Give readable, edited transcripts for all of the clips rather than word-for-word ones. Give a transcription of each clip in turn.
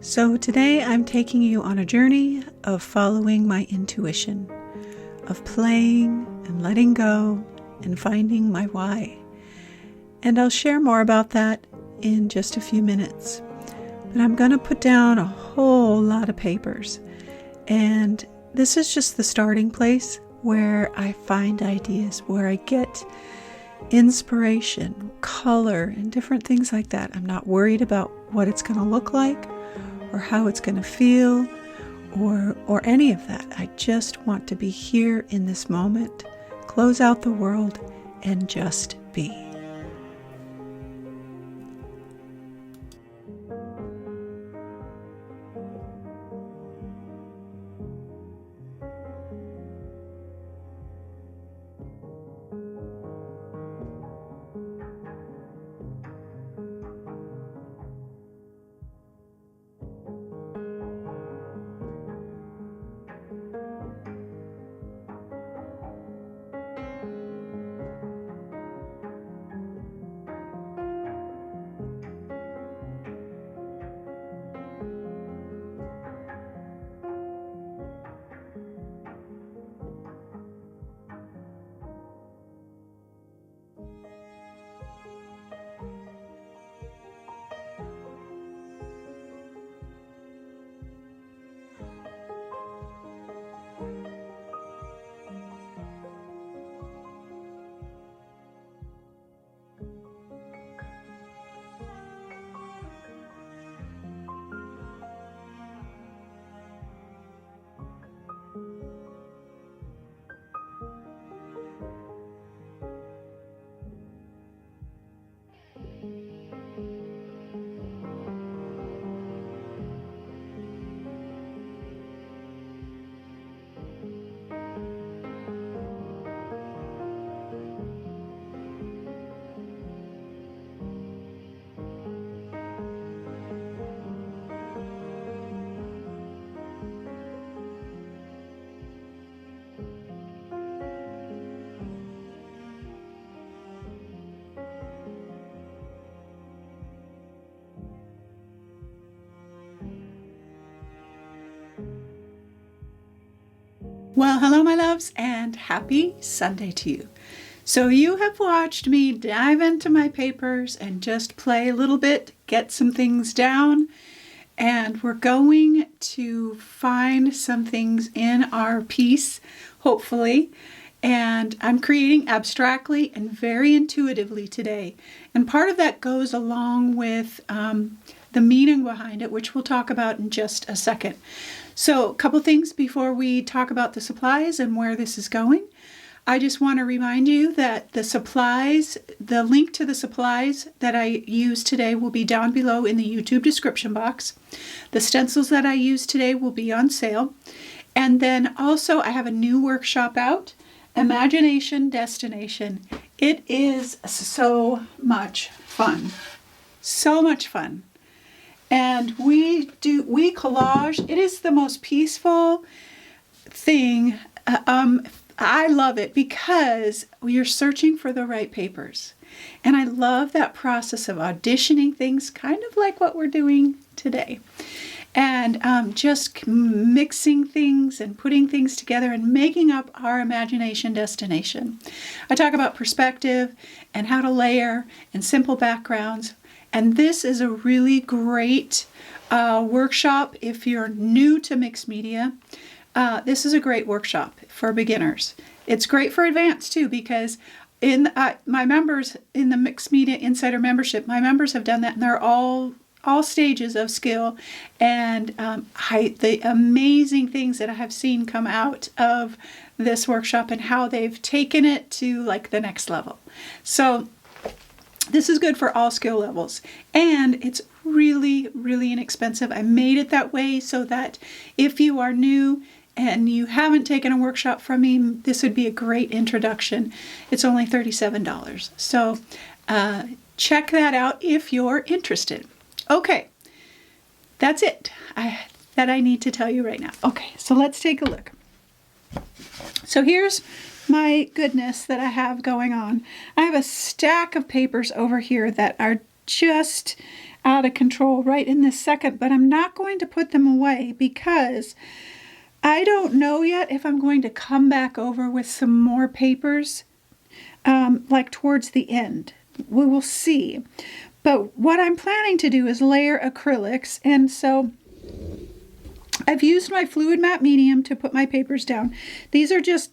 So today I'm taking you on a journey of following my intuition, of playing and letting go and finding my why. And I'll share more about that in just a few minutes. But I'm going to put down a whole lot of papers. And this is just the starting place where I find ideas, where I get inspiration, color, and different things like that. I'm not worried about what it's going to look like or how it's going to feel or any of that. I just want to be here in this moment, close out the world, and just be. Well, hello, my loves, and happy Sunday to you. So you have watched me dive into my papers and just play a little bit, get some things down, and we're going to find some things in our piece, hopefully. And I'm creating abstractly and very intuitively today. And part of that goes along with the meaning behind it, which we'll talk about in just a second. So a couple things before we talk about the supplies and where this is going. I just want to remind you that the supplies, the link to the supplies that I use today will be down below in the YouTube description box. The stencils that I use today will be on sale. And then also I have a new workshop out, Imagination Destination. It is so much fun. So much fun. And we collage. It is the most peaceful thing. I love it because you're searching for the right papers. And I love that process of auditioning things, kind of like what we're doing today. And just mixing things and putting things together and making up our imagination destination. I talk about perspective and how to layer and simple backgrounds. And this is a really great workshop if you're new to mixed media. This is a great workshop for beginners. It's great for advanced too, because in my members in the Mixed Media Insider membership, my members have done that, and they're all stages of skill. And the amazing things that I have seen come out of this workshop and how they've taken it to like the next level. So this is good for all skill levels, and it's really, really inexpensive. I made it that way so that if you are new and you haven't taken a workshop from me, this would be a great introduction. It's only $37. So check that out if you're interested. Okay, that's it that I need to tell you right now. Okay, so let's take a look. So here's my goodness that I have going on. I have a stack of papers over here that are just out of control right in this second, but I'm not going to put them away because I don't know yet if I'm going to come back over with some more papers, like towards the end. We will see. But what I'm planning to do is layer acrylics, and so I've used my fluid matte medium to put my papers down. These are just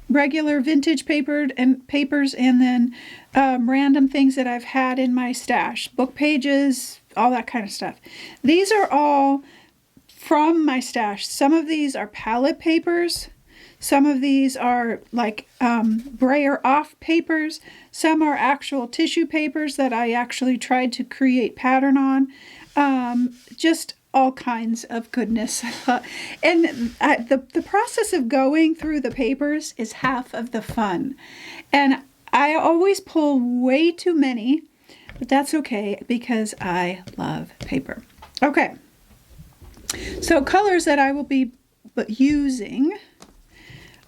regular vintage papers, and then random things that I've had in my stash, book pages, all that kind of stuff. These are all from my stash. Some of these are palette papers, some of these are like brayer off papers, some are actual tissue papers that I actually tried to create pattern on, just all kinds of goodness. And the process of going through the papers is half of the fun. And I always pull way too many, but that's okay because I love paper. Okay, so colors that I will be using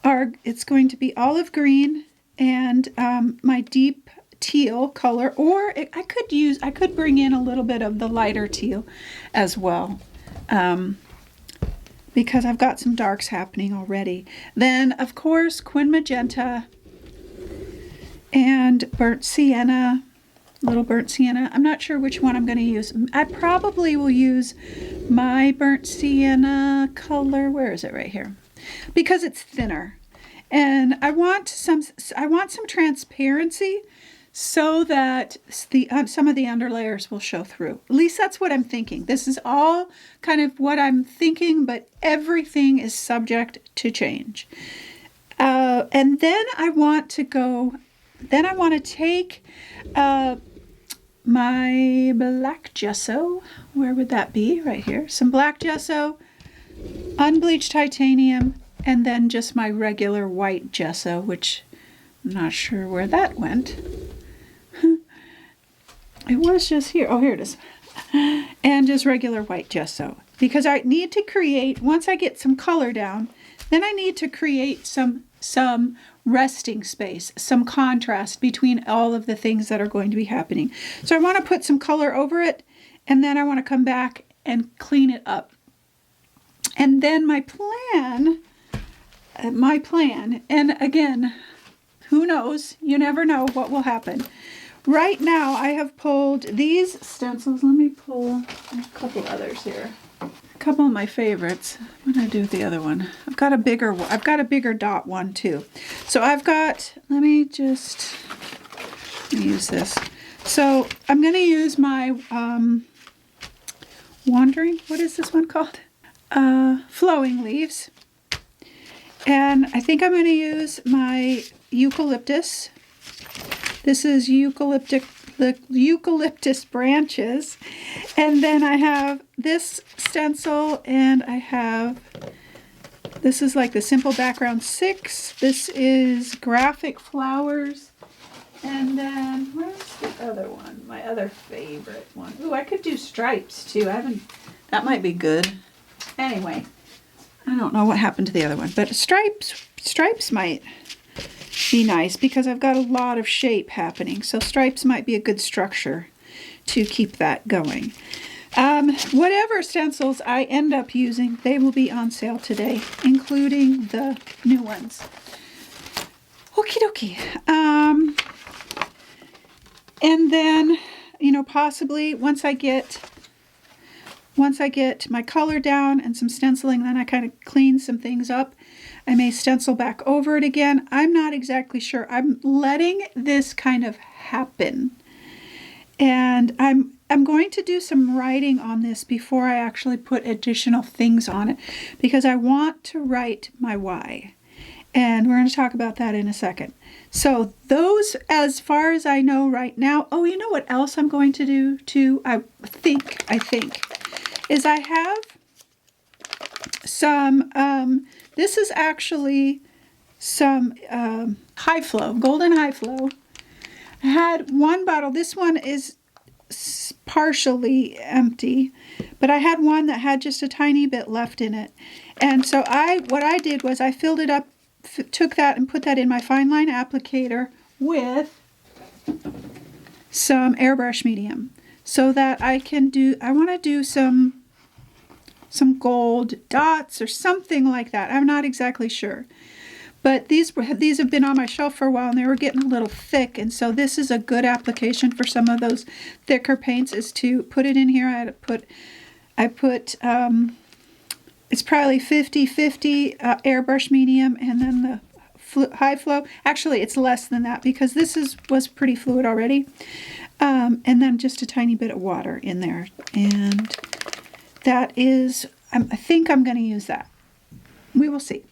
are, it's going to be olive green and my deep teal color, or I could bring in a little bit of the lighter teal as well, because I've got some darks happening already. Then of course Quin Magenta and burnt sienna, little burnt sienna. I'm not sure which one I'm going to use. I probably will use my burnt sienna color. Where is it? Right here, because it's thinner, and I want some transparency, so that some of the underlayers will show through. At least that's what I'm thinking. This is all kind of what I'm thinking, but everything is subject to change. And then I want to take my black gesso. Where would that be? Right here. Some black gesso, unbleached titanium, and then just my regular white gesso, which I'm not sure where that went. It was just here. Oh, here it is. And just regular white gesso. Because I need to create, once I get some color down, then I need to create some resting space, some contrast between all of the things that are going to be happening. So I want to put some color over it, and then I want to come back and clean it up. And then my plan, and again, who knows? You never know what will happen. Right now, I have pulled these stencils. Let me pull a couple others here. A couple of my favorites. I'm gonna do the other one. I've got a bigger one. I've got a bigger dot one too. So I've got. Let me use this. So I'm gonna use my wandering. What is this one called? Flowing leaves. And I think I'm gonna use my eucalyptus. This is the eucalyptus branches. And then I have this stencil, and I have, this is like the Simple Background 6. This is Graphic Flowers. And then, where's the other one? My other favorite one. Ooh, I could do stripes too. That might be good. Anyway, I don't know what happened to the other one, but stripes might be nice because I've got a lot of shape happening. So stripes might be a good structure to keep that going. Whatever stencils I end up using, they will be on sale today, including the new ones. Okie dokie. And then, possibly once I get my color down and some stenciling, then I kind of clean some things up. I may stencil back over it again. I'm not exactly sure. I'm letting this kind of happen. And I'm going to do some writing on this before I actually put additional things on it, because I want to write my why. And we're going to talk about that in a second. So those, as far as I know right now. Oh, you know what else I'm going to do too? I think, is I have some, this is actually some high flow, golden high flow. I had one bottle. This one is partially empty, but I had one that had just a tiny bit left in it. And so what I did was I filled it up, took that and put that in my fine line applicator with some airbrush medium. so that I want to do some gold dots or something like that. I'm not exactly sure. But these have been on my shelf for a while, and they were getting a little thick, and so this is a good application for some of those thicker paints, is to put it in here. I put it's probably 50-50 airbrush medium, and then the high flow. Actually, it's less than that because this was pretty fluid already. And then just a tiny bit of water in there, and that is, I think I'm going to use that. We will see.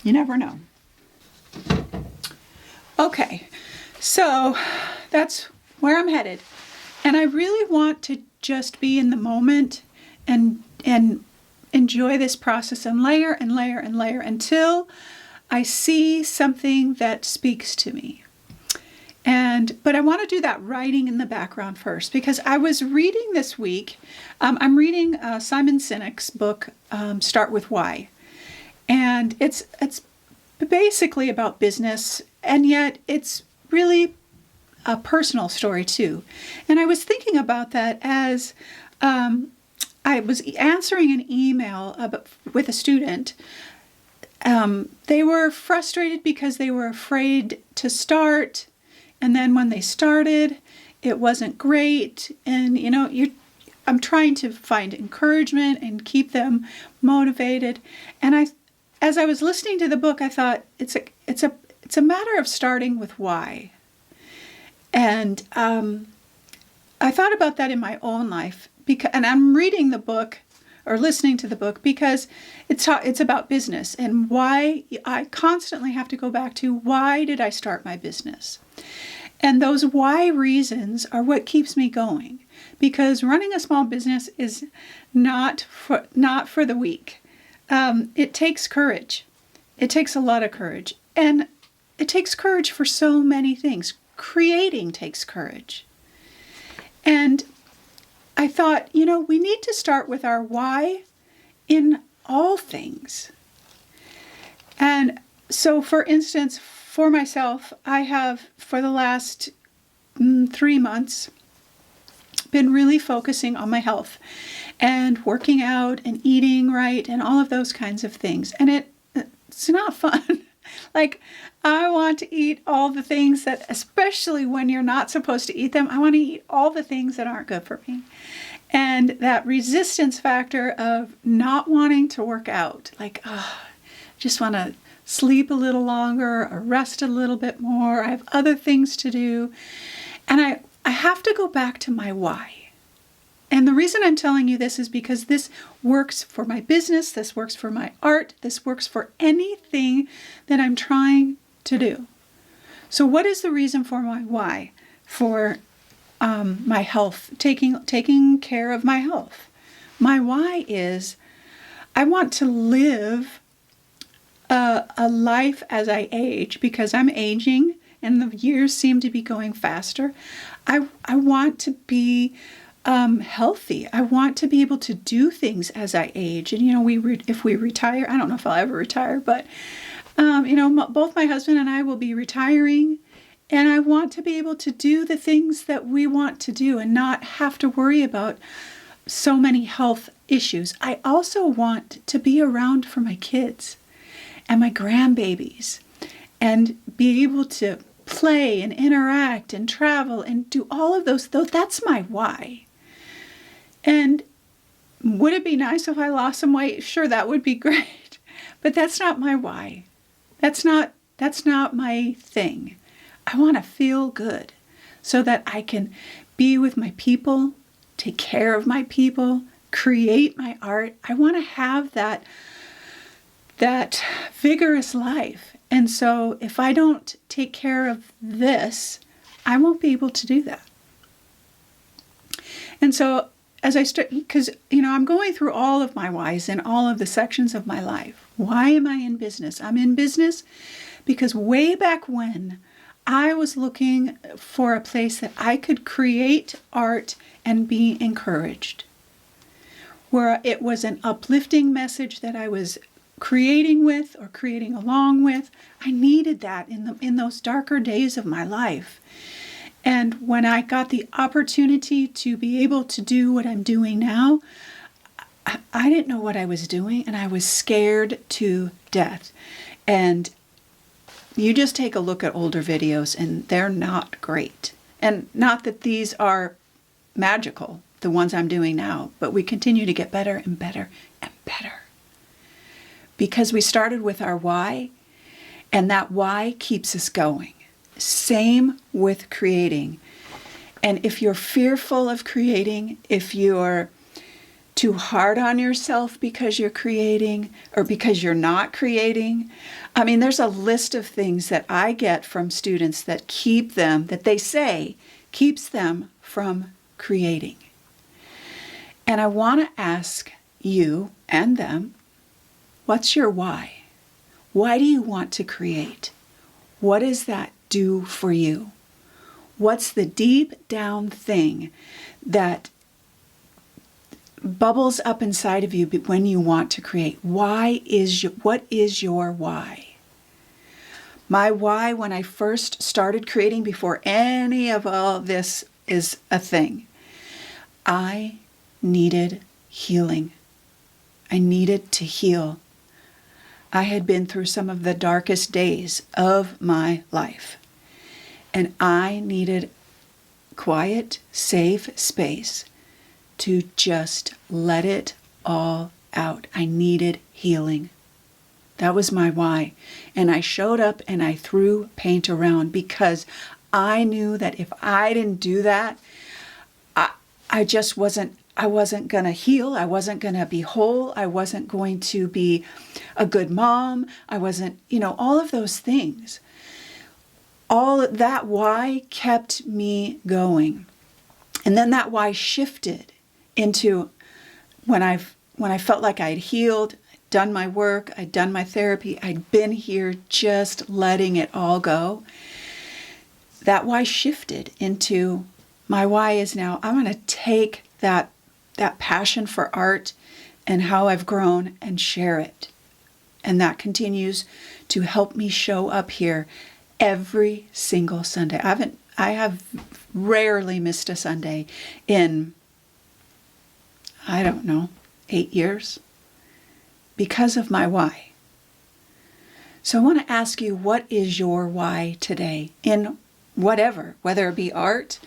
You never know. Okay, so that's where I'm headed. And I really want to just be in the moment and enjoy this process and layer and layer and layer until I see something that speaks to me. But I want to do that writing in the background first, because I was reading this week, I'm reading Simon Sinek's book, Start With Why. And it's basically about business, and yet it's really a personal story too. And I was thinking about that as I was answering an email with a student. They were frustrated because they were afraid to start. And then when they started, it wasn't great. And, I'm trying to find encouragement and keep them motivated. And as I was listening to the book, I thought it's a matter of starting with why. And I thought about that in my own life, and I'm reading the book or listening to the book because it's about business and why. I constantly have to go back to, why did I start my business? And those why reasons are what keeps me going, because running a small business is not for the weak. It takes courage. It takes a lot of courage. And it takes courage for so many things. Creating takes courage. And I thought, we need to start with our why in all things. And so, for instance, for myself, I have, for the last 3 months, been really focusing on my health and working out and eating right and all of those kinds of things. And it's not fun. Like, I want to eat all the things that, especially when you're not supposed to eat them, I want to eat all the things that aren't good for me. And that resistance factor of not wanting to work out, like, just want to sleep a little longer or rest a little bit more. I have other things to do. And I have to go back to my why. And the reason I'm telling you this is because this works for my business, this works for my art, this works for anything that I'm trying to do. So what is the reason for my why? For my health, taking care of my health. My why is, I want to live a life as I age, because I'm aging and the years seem to be going faster. I want to be healthy. I want to be able to do things as I age. And, if we retire, I don't know if I'll ever retire, but, both my husband and I will be retiring. And I want to be able to do the things that we want to do and not have to worry about so many health issues. I also want to be around for my kids and my grandbabies and be able to play and interact and travel and do all of those. That's my why. And would it be nice if I lost some weight? Sure, that would be great. But that's not my why. That's not my thing. I want to feel good so that I can be with my people, take care of my people, create my art. I want to have that vigorous life. And so if I don't take care of this, I won't be able to do that. And so as I start, because, I'm going through all of my whys in all of the sections of my life. Why am I in business? I'm in business because way back when, I was looking for a place that I could create art and be encouraged, where it was an uplifting message that I was creating with or creating along with. I needed that in those darker days of my life. And when I got the opportunity to be able to do what I'm doing now, I didn't know what I was doing, and I was scared to death. And you just take a look at older videos, and they're not great. And not that these are magical, the ones I'm doing now, but we continue to get better and better and better. Because we started with our why, and that why keeps us going. Same with creating. And if you're fearful of creating, if you're too hard on yourself because you're creating or because you're not creating, I mean, there's a list of things that I get from students that keep them, that they say keeps them from creating. And I want to ask you and them, what's your why? Why do you want to create? What does that do for you? What's the deep down thing that bubbles up inside of you when you want to create? What is your why? My why when I first started creating, before any of all this is a thing, I needed healing. I needed to heal. I had been through some of the darkest days of my life, and I needed quiet, safe space to just let it all out. I needed healing. That was my why. And I showed up and I threw paint around because I knew that if I didn't do that, I wasn't going to heal. I wasn't going to be whole. I wasn't going to be a good mom. I wasn't, all of those things. All that why kept me going. And then that why shifted into when I felt like I'd healed, done my work, I'd done my therapy, I'd been here just letting it all go. That why shifted into my why is now I'm going to take that passion for art and how I've grown and share it. And that continues to help me show up here every single Sunday. I have rarely missed a Sunday in, 8 years because of my why. So I want to ask you, what is your why today in whatever, whether it be art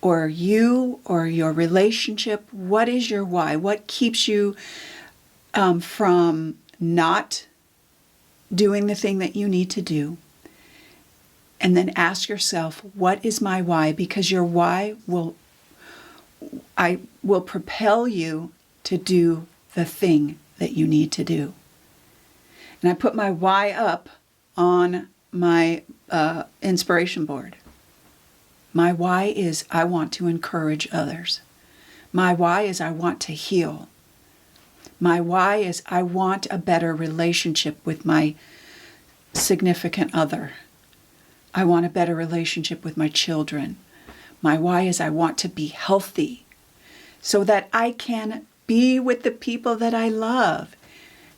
or you or your relationship? What is your why? What keeps you from not doing the thing that you need to do? And then ask yourself, what is my why? Because your why will propel you to do the thing that you need to do. And I put my why up on my inspiration board. My why is I want to encourage others. My why is I want to heal. My why is I want a better relationship with my significant other. I want a better relationship with my children. My why is I want to be healthy so that I can be with the people that I love.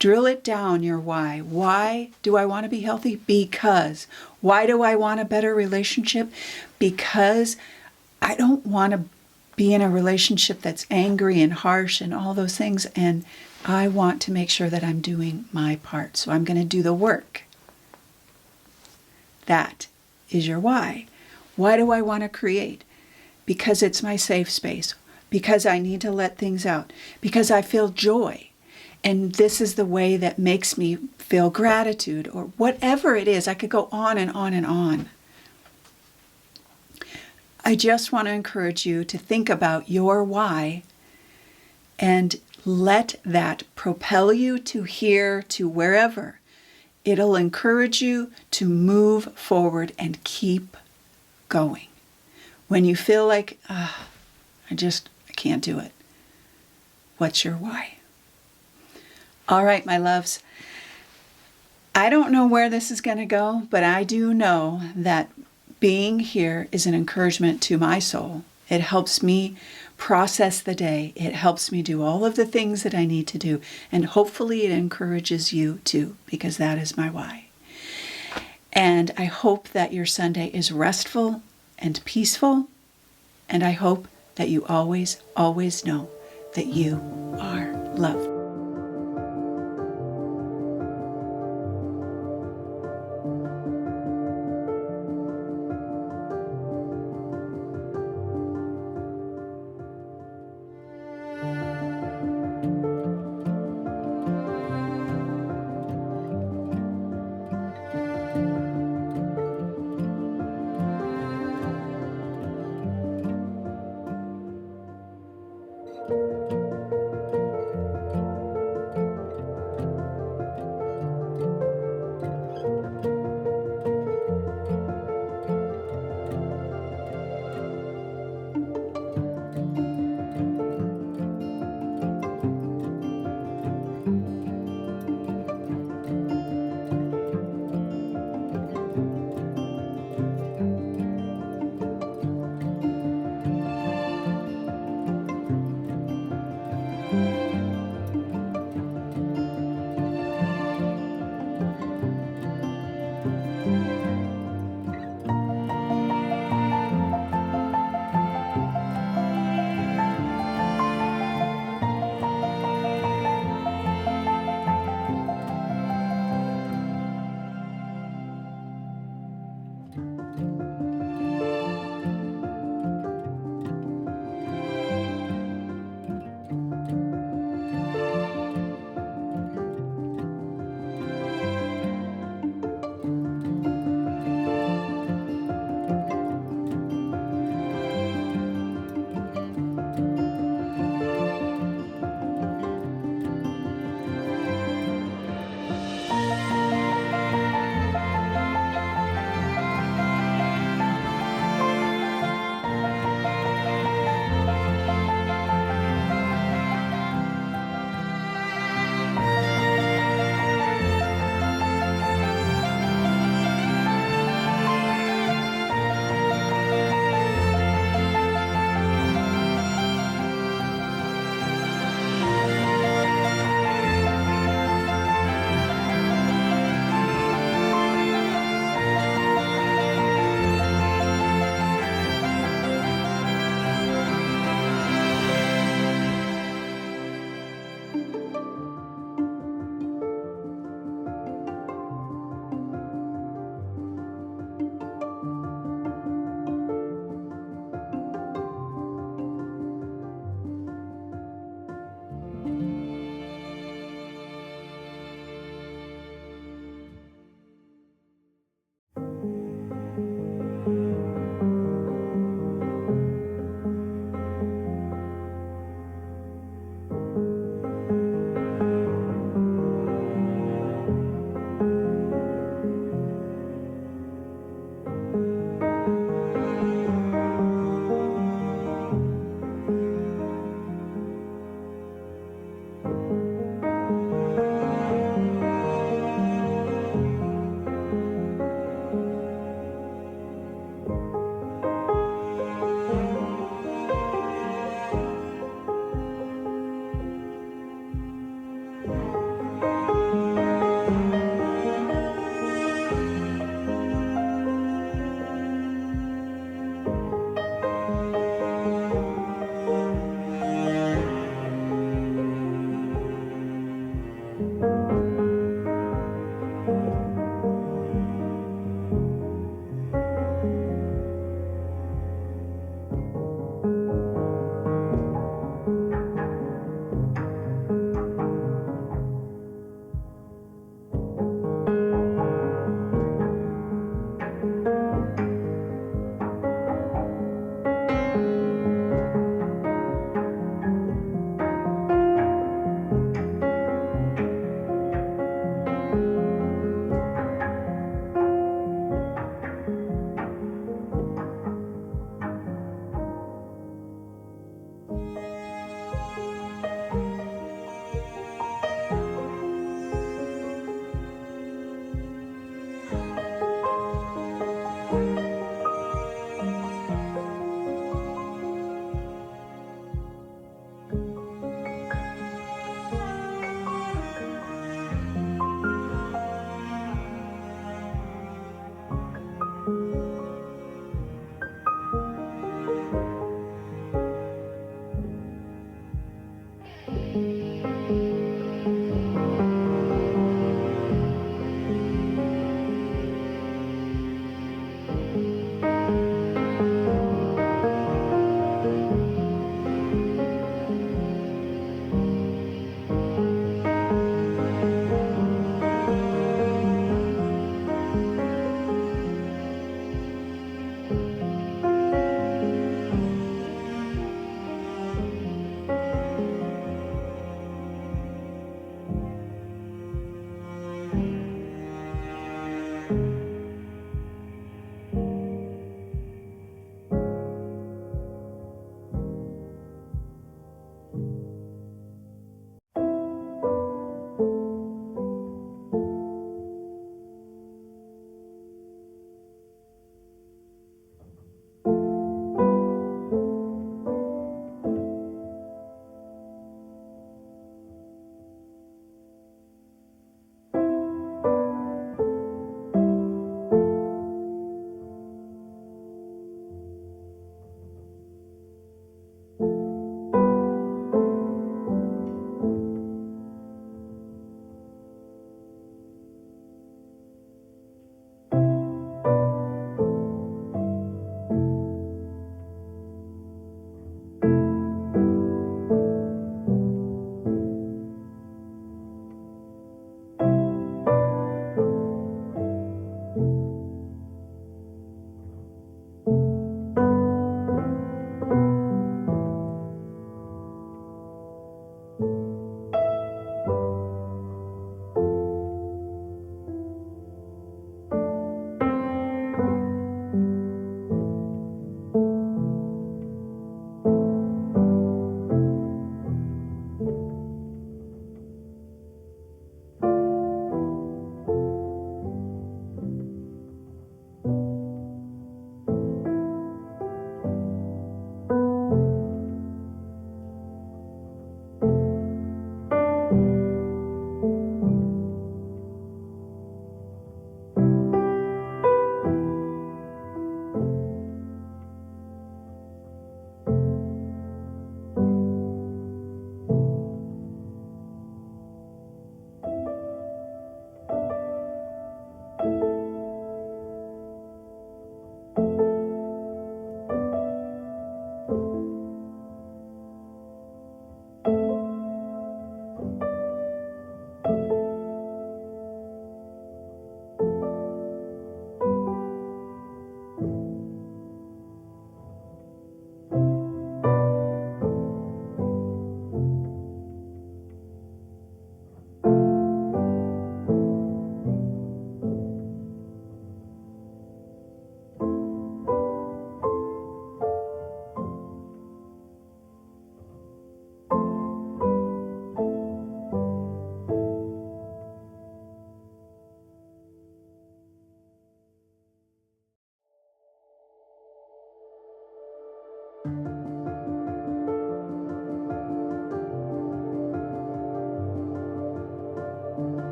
Drill it down, your why. Why do I want to be healthy? Because. Why do I want a better relationship? Because I don't want to be in a relationship that's angry and harsh and all those things. And I want to make sure that I'm doing my part. So I'm going to do the work. That is your why. Why do I want to create? Because it's my safe space. Because I need to let things out. Because I feel joy. And this is the way that makes me feel gratitude, or whatever it is. I could go on and on and on. I just want to encourage you to think about your why and let that propel you to here, to wherever. It'll encourage you to move forward and keep going. When you feel like, I can't do it. What's your why? All right, my loves. I don't know where this is going to go, but I do know that being here is an encouragement to my soul. It helps me process the day. It helps me do all of the things that I need to do. And hopefully it encourages you too, because that is my why. And I hope that your Sunday is restful and peaceful. And I hope that you always, always know that you are loved.